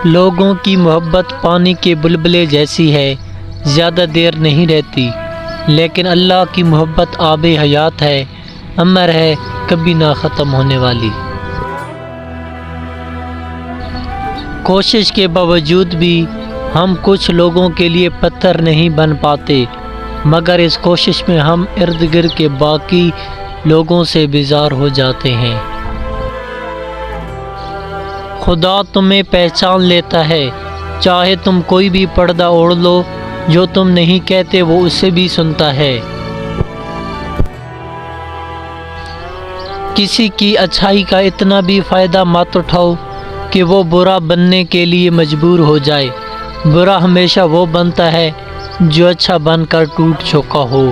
لوگوں کی محبت پانی کے بلبلے جیسی ہے، زیادہ دیر نہیں رہتی، لیکن اللہ کی محبت آب حیات ہے، امر ہے، کبھی نہ ختم ہونے والی۔ کوشش کے باوجود بھی ہم کچھ لوگوں کے لیے پتھر نہیں بن پاتے، مگر اس کوشش میں ہم ارد گرد کے باقی لوگوں سے بیزار ہو جاتے ہیں۔ خدا تمہیں پہچان لیتا ہے، چاہے تم کوئی بھی پردہ اوڑھ لو، جو تم نہیں کہتے وہ اسے بھی سنتا ہے۔ کسی کی اچھائی کا اتنا بھی فائدہ مت اٹھاؤ کہ وہ برا بننے کے لیے مجبور ہو جائے، برا ہمیشہ وہ بنتا ہے جو اچھا بن کر ٹوٹ چکا ہو۔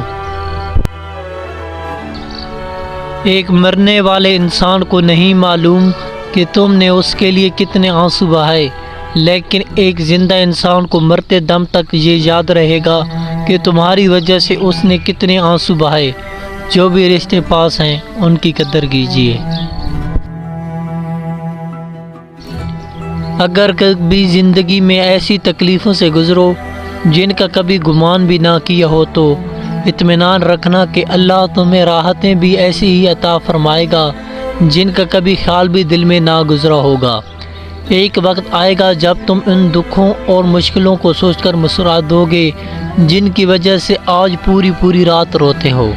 ایک مرنے والے انسان کو نہیں معلوم کہ تم نے اس کے لیے کتنے آنسو بہائے، لیکن ایک زندہ انسان کو مرتے دم تک یہ یاد رہے گا کہ تمہاری وجہ سے اس نے کتنے آنسو بہائے۔ جو بھی رشتے پاس ہیں ان کی قدر کیجیے۔ اگر کبھی زندگی میں ایسی تکلیفوں سے گزرو جن کا کبھی گمان بھی نہ کیا ہو تو اطمینان رکھنا کہ اللہ تمہیں راحتیں بھی ایسی ہی عطا فرمائے گا جن کا کبھی خیال بھی دل میں نہ گزرا ہوگا۔ ایک وقت آئے گا جب تم ان دکھوں اور مشکلوں کو سوچ کر مسرات ہوگے جن کی وجہ سے آج پوری رات روتے ہو۔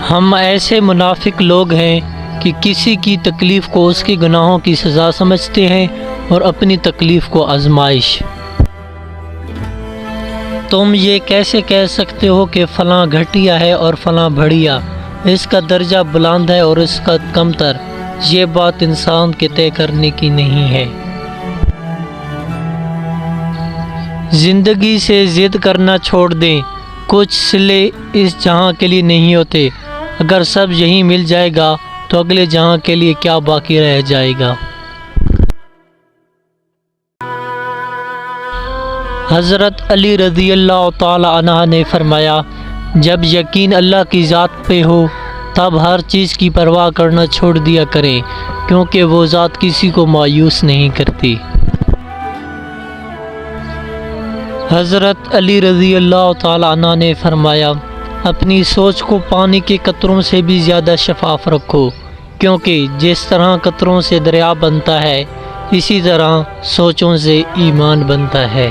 ہم ایسے منافق لوگ ہیں کہ کسی کی تکلیف کو اس کے گناہوں کی سزا سمجھتے ہیں اور اپنی تکلیف کو آزمائش۔ تم یہ کیسے کہہ سکتے ہو کہ فلاں گھٹیا ہے اور فلاں بڑھیا، اس کا درجہ بلند ہے اور اس کا کمتر؟ یہ بات انسان کے طے کرنے کی نہیں ہے۔ زندگی سے ضد کرنا چھوڑ دیں، کچھ صلے اس جہاں کے لیے نہیں ہوتے، اگر سب یہیں مل جائے گا تو اگلے جہاں کے لیے کیا باقی رہ جائے گا۔ حضرت علی رضی اللہ تعالی عنہ نے فرمایا، جب یقین اللہ کی ذات پہ ہو تب ہر چیز کی پرواہ کرنا چھوڑ دیا کریں، کیونکہ وہ ذات کسی کو مایوس نہیں کرتی۔ حضرت علی رضی اللہ تعالی عنہ نے فرمایا، اپنی سوچ کو پانی کے قطروں سے بھی زیادہ شفاف رکھو، کیونکہ جس طرح قطروں سے دریا بنتا ہے اسی طرح سوچوں سے ایمان بنتا ہے۔